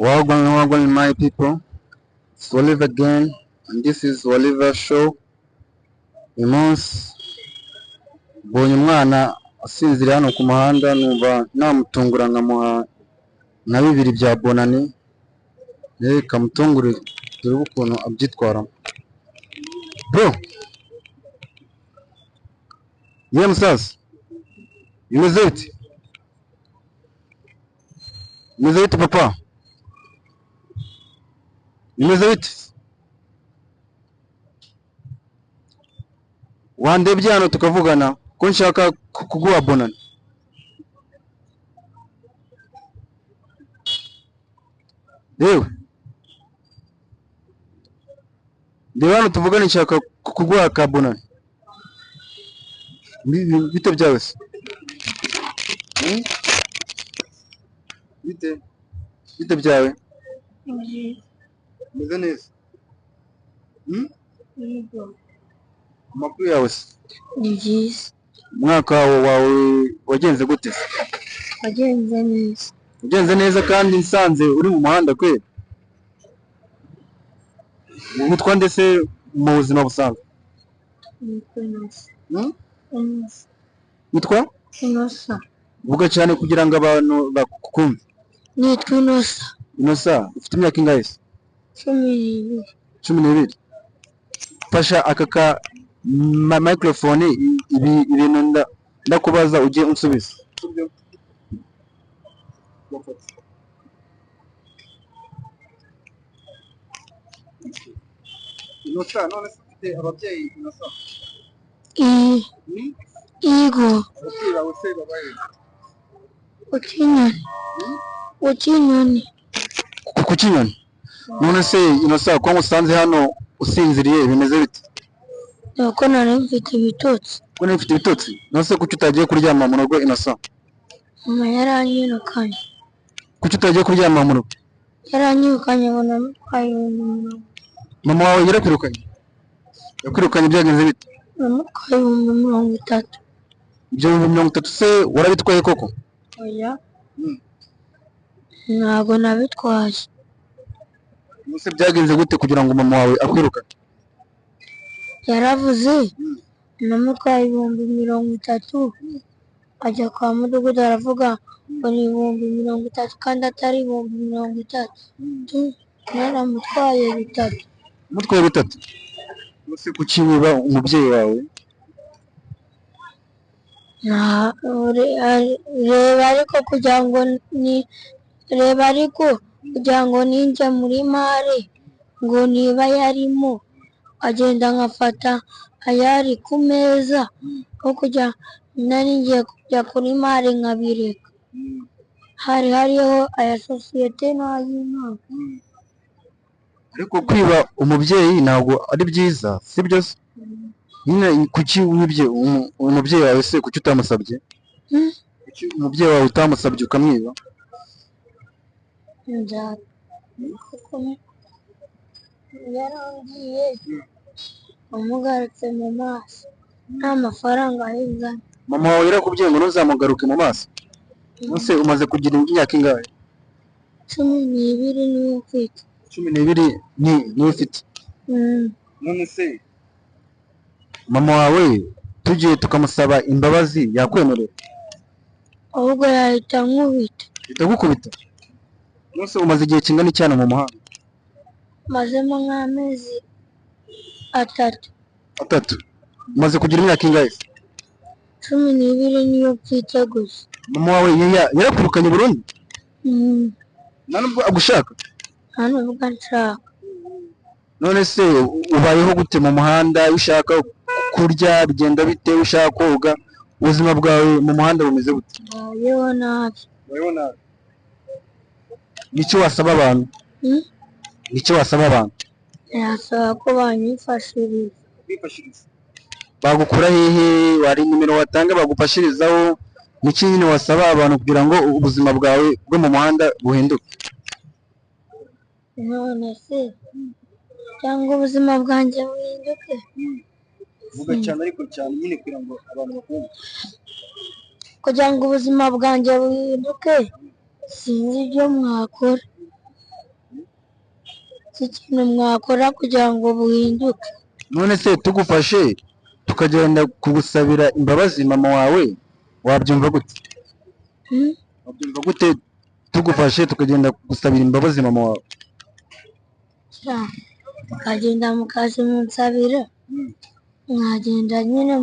Welcome, my people. It's Oliver again, and this is Oliver Show. Uyu munsi mbonye umwana asinzira hano ku muhanda, numva namutungura nkamuha na bibiri bya bonani, kamutungure turebe ukuntu abyitwaramo. Bro, ye musaza, bimeze bite? Bimeze bite papa? Bimeze bite? Wandebye hano tukavugana ko nshaka kuguha bonani. Yewe, ndeba hano tuvugane, nshaka kuguha ka bonani. Bite byawe se? Bite byawe? Meze neza? Amakuru yawe se? Ni byiza. Umwaka wawe wagenze gute se? Wagenze neza. Ugenze neza kandi nsanze uri mu muhanda kweli? Witwa ndetse mu buzima busanzwe? Witwa? Inosa. Vuga cyane kugira ngo abantu bakumve. Nitwa Inosa. Inosa, ufite imyaka ingahe se? 12. 12. Fasha aka ka microphone ibintu ndakubaza ujye unsubiza. Inosa, none se ufite ababyeyi Inosa? Igo. Ababyeyi bawe se babaye? Ukinyoni. Ku Kinyoni? None se Inosa, ko musanze hano usinziriye bimeze bite? Nuko nari mfite ibitotsi. Ko nari mfite ibitotsi? None se kuki utagiye kuryama mu rugo Inosa? Mama yaranyirukanye. Kuki utagiye kuryama mu rugo? Yaranyirukanye ngo namutwaye 10,000. Mama wawe yarakwirukanye? Yakwirukanye byagenze bite? Namutwaye 30,000. Ibyo 30,000 se warabitwaye koko? Oya. Ntabwo nabitwaye. Nose byagenze gute kugira ngo mama wawe akwirukane? Yaravuze namutwaye 30,000, ajya kwa mudugudu aravuga ngo ni 30,000 kandi atari 30,000. Naramutwaye 3. Mutwaye 3? Nose kuki wiba umubyeyi wawe? Reba ariko kugira ngo ninjya muri mare ngo niba yarimo agenda nkafata ayari ku meza aho kujya nari ngiye kujya kuri mare nkabireka. Hari hariho aya sosiyete n'ay'Imana. Ariko kwiba umubyeyi ntabwo ari byiza, sibyo se? Nyine kuki wibye umubyeyi wawe se, kuki utamusabye? Kuki umubyeyi wawe utamusabye ukamwiba? Yarangiye amugarutse mu maso nta mafaranga ahingana. Mama wawe yarakubwiye ngo ntuzamugaruke mu maso? Nose umaze kugira imyaka ingahe? 12 niyo mfite. 12 niyo ufite? None se mama wawe tugiye tukamusaba imbabazi yakwemerera? Ahubwo yahita nkubita. Itagukubita? Nose umaze igihe kingana cyane mu muhanda? Mazemo nk'amezi 3. 3? Umaze kugira imyaka ingahe? 12 niyo mfite gusa. Mama wawe yarakwirukanye burundu? Nta nubwo agushaka? Nta nubwo nshaka. None se ubayeho gute mu muhanda? Iyo ushaka kurya bigenda bite? Iyo ushaka koga ubuzima bwawe mu muhanda bumeze gute? Bayeho nabi. Nicyo wasaba abantu? Nicyo wasaba abantu? Nasaba ko banyifashiriza. Bagukura hehe? Wari nimero watanga bagufashirizaho? Niki nyine wasaba abantu kugira ngo ubuzima bwawe bwo mu muhanda buhinduke? None se cyangwa ubuzima bwanjye buhinduke? Vuga cyane ariko cyane nyine kugira ngo abantu bakumve. Kugira ngo ubuzima bwanjye buhinduke sinzi ibyo mwakora. si ikintu mwakora kugira ngo buhinduke. none se tugufashe tukagenda kugusabira imbabazi mama wawe wabyumva gute? Wabyumva gute tugufashe tukagenda kugusabira imbabazi mama wawe? Mukagenda mukazimunsabira, mwagenda nyine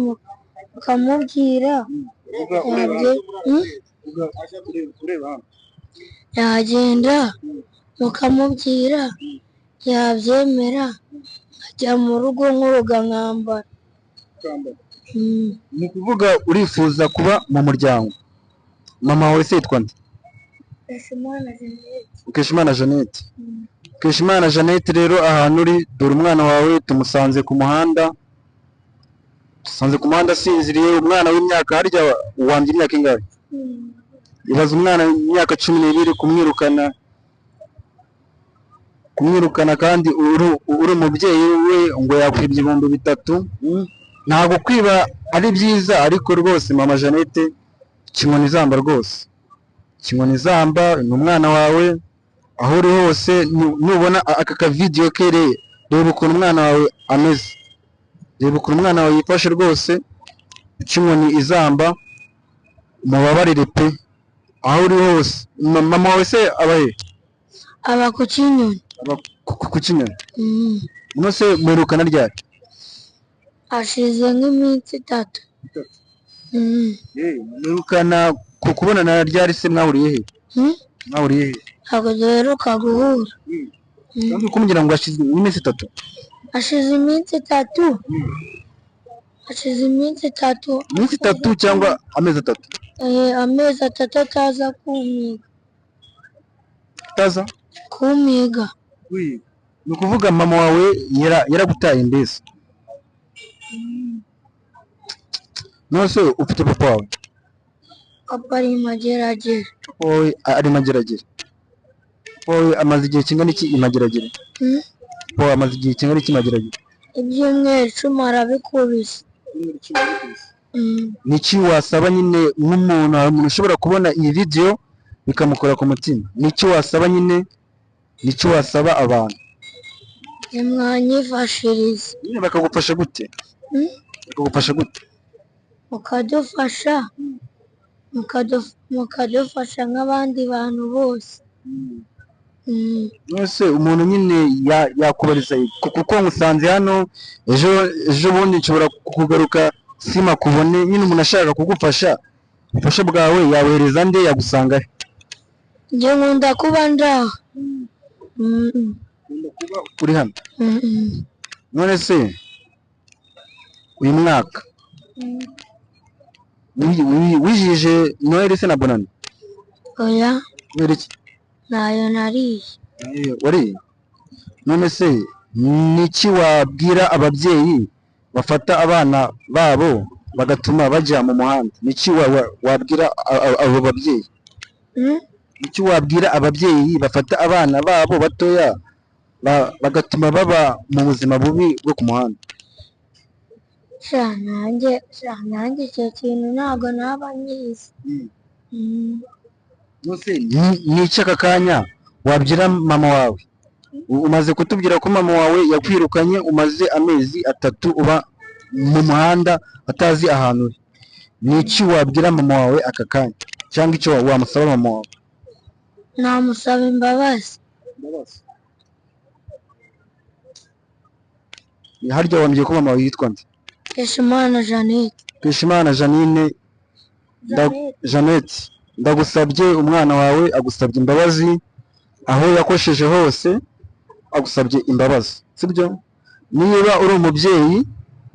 mukamubwira, yagenda mukamubwira, yabyemera nkajya mu rugo nk'uruga nkambara. Ni ukuvuga urifuza kuba mu muryango. Mama wawe se yitwa nde? Mukeshimana Jeannette. Mukeshimana Jeannette rero ahantu uri dore umwana wawe tumusanze ku muhanda, asinziriye. Umwana w'imyaka harya wambye imyaka ingahe? Ibaza umwana w'imyaka 12 kumwirukana kandi uri umubyeyi we ngo yakwibye 3,000. Ntabwo kwiba ari byiza, ariko rwose mama Jeannette kinkoni izamba rwose, kinkoni izamba. Ni umwana wawe aho uri hose, nubona aka kavidiyo kereye, reba ukuntu umwana wawe ameze, reba ukuntu umwana wawe yifashe rwose, kinkoni izamba. Mubabarire pe aho uri hose. Mama wawe se aba he? Aba ku Kinyoni. Ku Kinyoni. Uno se mwerukana ryari? Ashize nk'iminsi 3. Mwerukana kubonana ryari se? Mwahuriye he? Mwahuriye he? Ntabwo duheruka guhura. Kandi kumubwira ngo ashize iminsi 3? Ashize iminsi 3. Ashize iminsi 3. Iminsi 3 cyangwa amezi 3? Amezi 3 ataza kumiga. Ataza kumiga? Ni ukuvuga mama wawe yaragutaye mbese. Nose ufite papa wawe? Papa ari mageragere. Papa wawe ari mageragere. Papa wawe amaze igihe kingana iki imageragere? Papa wawe amaze igihe kingana iki imageragere? Ibyumweru 10 arabikubise. Niki wasaba nyine nk'umuntu ushobora kubona iyi video bikamukora ku mutima? Niki wasaba nyine? Niki wasaba abantu? Mwanyifashirize. Bakagufasha gute? Bakagufasha gute? mukadufasha nk'abandi bantu bose. Nose umuntu nyine yakubariza kuko nkusanze hano, ejo bundi nshobora kugaruka sima kubone. Nyine umuntu ashaka kugufasha, ubufasha bwawe yawereza nde? Yagusanga he? Njye nkunda kuba ndaho. Uri hano? None se uyu mwaka wijije Noheli se na Bonane? Oya. Kubera iki? Nayo nariye. Wariye? None se niki wabwira ababyeyi bafata abana babo bagatuma bajya mu muhanda? Niki wabwira abo babyeyi? Niki wabwira ababyeyi bafata abana babo batoya bagatuma baba mu buzima bubi bwo ku muhanda? Nanjye icyo kintu ntabwo naba nyizi. Niki aka kanya wabwira mama wawe? Umaze kutubwira ko mama wawe yakwirukanye, umaze amezi 3 uba mu muhanda atazi ahantu uri. Niki wabwira mama wawe aka kanya, cyangwa icyo wamusaba mama wawe? Namusaba imbabazi. Harya wambwiye ko mama wawe yitwa nde? Mukeshimana Jeannette. Mukeshimana Jeannette, ndagusabye umwana wawe agusabye imbabazi aho yakosheje hose, agusabye imbabazi, sibyo? Niba uri umubyeyi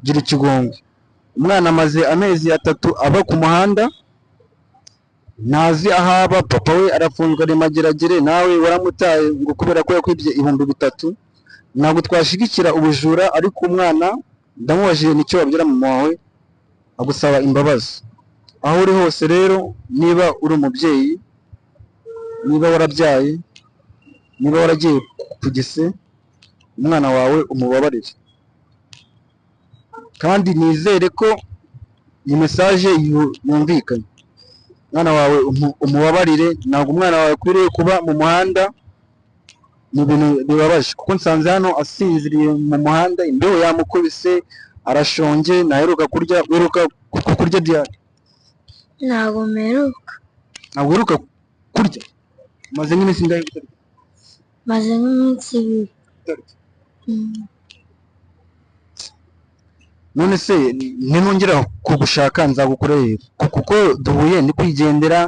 gira ikigongo. Umwana amaze amezi 3 aba ku muhanda, ntazi ahaba, papa we arafunzwe ari mageragere, nawe waramutaye ngo kubera ko yakwibye 3,000. Ntabwo twashigikira ubujura, ariko umwana ndamubajije nicyo wabwira mama wawe, agusaba imbabazi. Aho uri hose rero, niba uri umubyeyi, niba warabyaye, niba waragiye ku gise, umwana wawe umubabarire. Kandi nizere ko iyi message yumvikanye. Umwana wawe umubabarire. Ntabwo umwana wawe akwiriye kuba mu muhanda, ni ibintu bibabaje kuko nsanze hano asinziriye mu muhanda, imbeho yamukubise, arashonje, ntaheruka kurya. Wiruka kurya Diane? ntabwo mperuka. Ntabwo wiruka kurya? Maze nk'iminsi ingahe utarya? maze nk'iminsi 2. None se ninongera kugushaka nzagukorera kuko duhuye ndi kwigendera,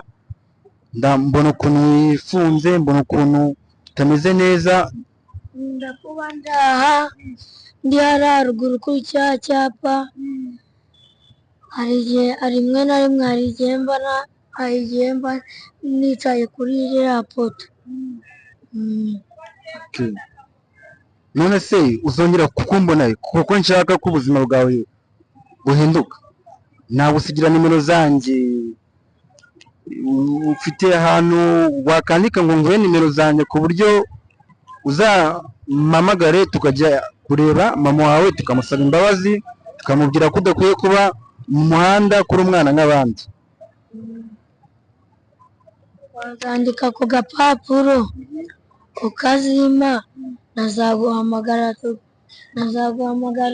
mbona ukuntu wifunze, mbona ukuntu utameze neza. ndakuba ndaha ndi hariya haruguru kuri cya cyapa. hari rimwe na rimwe hari igihe mba nicaye kuri iriya poto. Okay. None se uzongera kukumbona kuko nshaka ko ubuzima bwawe buhinduka, nagusigira nimero zanjye, ufite ahantu wakandika ngo nguhe nimero zanjye ku buryo uzampamagare tukajya kureba mama wawe tukamusaba imbabazi, tukamubwira ko udakwiye kuba mu muhanda kuri umwana nk'abandi. wakandika ku gapapuro ukazima, nazaguhamagara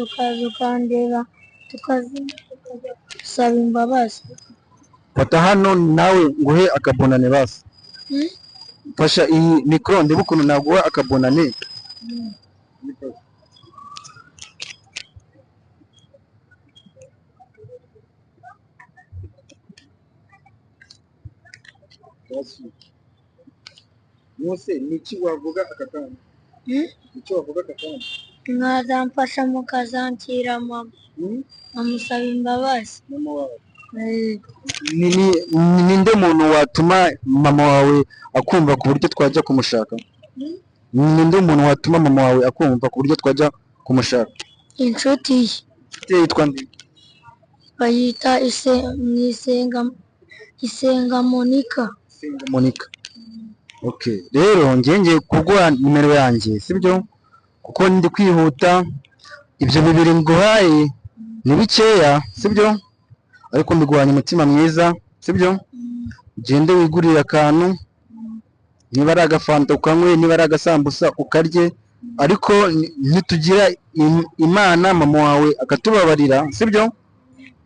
ukaza ukandeba, tukazima tukajya gusaba imbabazi. Fata hano nawe nguhe akabonane basi. Fasha iyi mikoro ndebe ukuntu naguha akabonane. Mose niki wavuga aka kanya? Niki wavuga aka kanya? mwazamfasha mukazanshyira mama, nkamusaba imbabazi. Mama wawe ninde muntu watuma mama wawe akumva ku buryo twajya kumushaka? Ninde muntu watuma mama wawe akumva ku buryo twajya kumushaka? inshuti ye Yitwa nde? bayita Isenga Monica. Monica. Okay, rero ngiye kuguha nimero yanjye sibyo, kuko ndi kwihuta. Ibyo bibiri nguhaye ni bikeya sibyo, ariko mbiguhanye umutima mwiza sibyo. Ugende wigurire akantu, niba ari agafanta ukanywe, niba ari agasambusa ukarye, ariko nitugira imana mama wawe akatubabarira sibyo,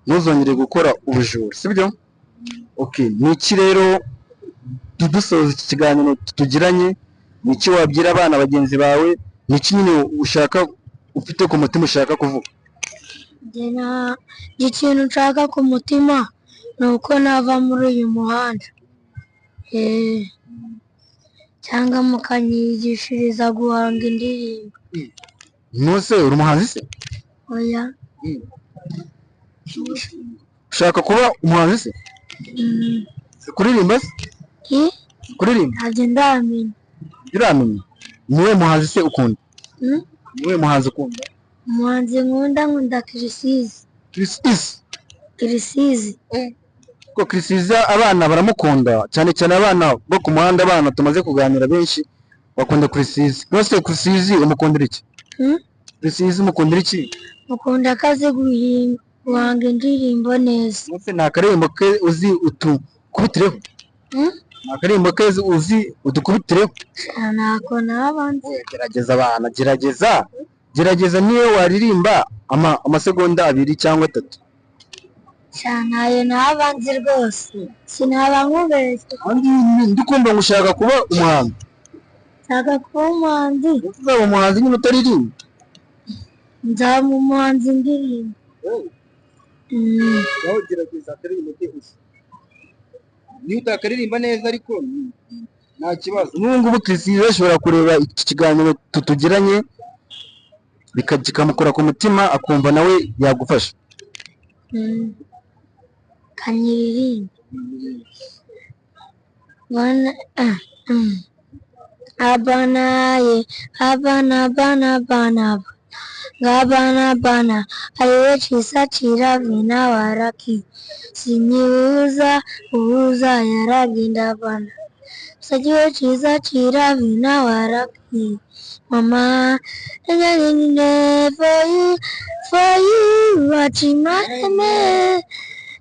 ntuzongere gukora ubujura sibyo. Okay, niki rero dusoza iki kiganiro tugiranye, niki wabwira abana bagenzi bawe, niki nyine ushaka ufite ku mutima ushaka kuvuga? ikintu nshaka ku mutima ni uko nava muri uyu muhanda, cyangwa mukanyigishiriza guhanga indirimbo. Nuse uri umuhanzi se? Oya. Ushaka kuba umuhanzi se? Kuririmba se? Kuririmba? Ntabyo ndamenya. Uramenya? Niwe muhanzi se ukunda? Niwe muhanzi ukunda? Umuhanzi nkunda Kirisizi. Kirisizi. Ko Kirisizi abana baramukunda, cyane cyane abana bo ku muhanda, abana tumaze kuganira benshi bakunda Kirisizi. Nose Kirisizi umukundira iki? Kirisizi umukundira iki? Mukunda akazi guhanga indirimbo neza. Nose nta karembo ke uzi utukubitireho? Nta karembo ke uzi udukubitireho? Ntako nabanze. Gerageza abana, gerageza niyo waririmba amasegonda 2 cyangwa 3. Ntayo nabanze rwose, sinaba nkubeshye. Kandi ndikumva ngushaka kuba umuhanzi. Nshaka kuba umuhanzi. Uzaba umuhanzi nyine utaririmba? Nzaba umuhanzi ndirimba. Nawe gerageza akaririmba kose. Niyo utakaririmba neza ariko nta kibazo. N'ubu ngubu Kirisizi ashobora kureba iki kiganiro tutugiranye bikamukora ku mutima, akumva nawe yagufasha. Kanyiririmba. Abana aliye chisachira vina waraki siniuza uza yaraginda bana sajiwe chisachira vina waraki mama for you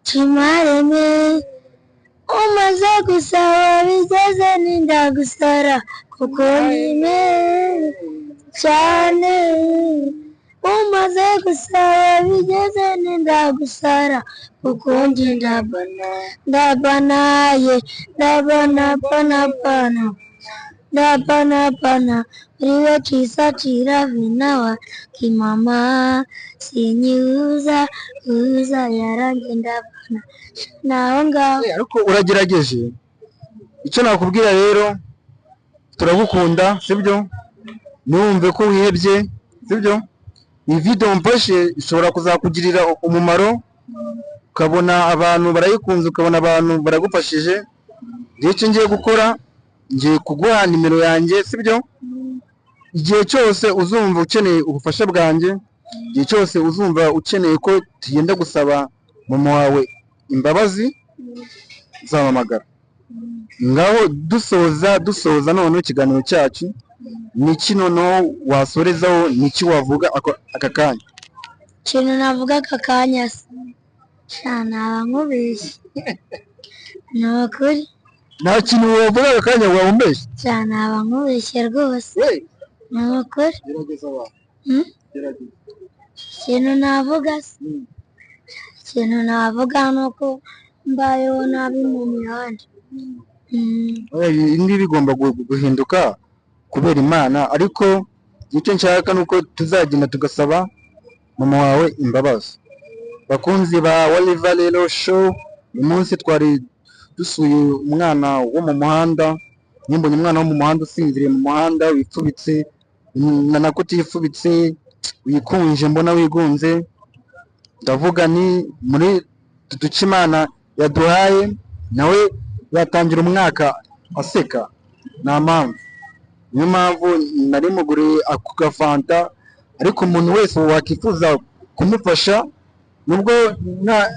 chimareme umaze gusaba bigeze n'indagusara kuko nyine cyane umaze gusaba bigeze n'indagusara kuko njye ndabanaye ndabanapana uriwe chisatira vinawa kimama sinyiuza yarange ndabana naho ngaho. Ariko uragerageje, icyo nakubwira rero turagukunda sibyo, ntiwumve ko wihebye sibyo. Iyi video mfashe ishobora kuzakugirira umumaro, ukabona abantu barayikunze, ukabona abantu baragufashije. Igihe cyo ngiye gukora, ngiye kuguha nimero yanjye sibyo. Igihe cyose uzumva ukeneye ubufasha bwanjye, igihe cyose uzumva ukeneye ko tugenda gusaba mama wawe imbabazi, uzampamagara. Ngaho dusoza none ikiganiro cyacu, niki noneho wasorezaho, niki wavuga aka kanya? Ikintu navuga aka kanya naba nkubeshye. Ni ukuri Nta kintu wavuga aka kanya wabumbeshye? naba nkubeshye rwose. Ni ukuri ikintu navuga ni uko mbayeho nabi mu mihanda. Ibi bigomba guhinduka kubera Imana, ariko icyo nshaka ni uko tuzagenda tugasaba mama wawe imbabazi. Bakunzi ba Oliver rero show, uyu munsi twari dusuye umwana wo mu muhanda. Nimbonye umwana wo mu muhanda usinziriye mu muhanda, wipfubitse na kutifubitse, wikunje, mbona wigunze, ndavuga ni muri duce Imana yaduhaye nawe yatangira umwaka aseka. Nta mpamvu, niyo mpamvu nari muguriye ako gafanta. Ariko umuntu wese wakifuza kumufasha, nubwo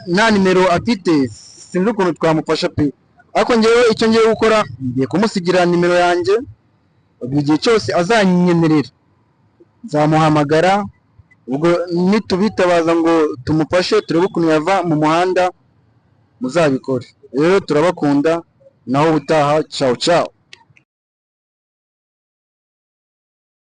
nta nimero afite, sinzi ukuntu twamufasha pe. Ariko ngewe icyo ngiye gukora, ngiye kumusigira nimero yanjye. Igihe cyose azanyemerera nzamuhamagara, ubwo nitubitabaza ngo tumufashe turebe ukuntu yava mu muhanda, muzabikore. Rero turabakunda, naho ubutaha, ciao ciao.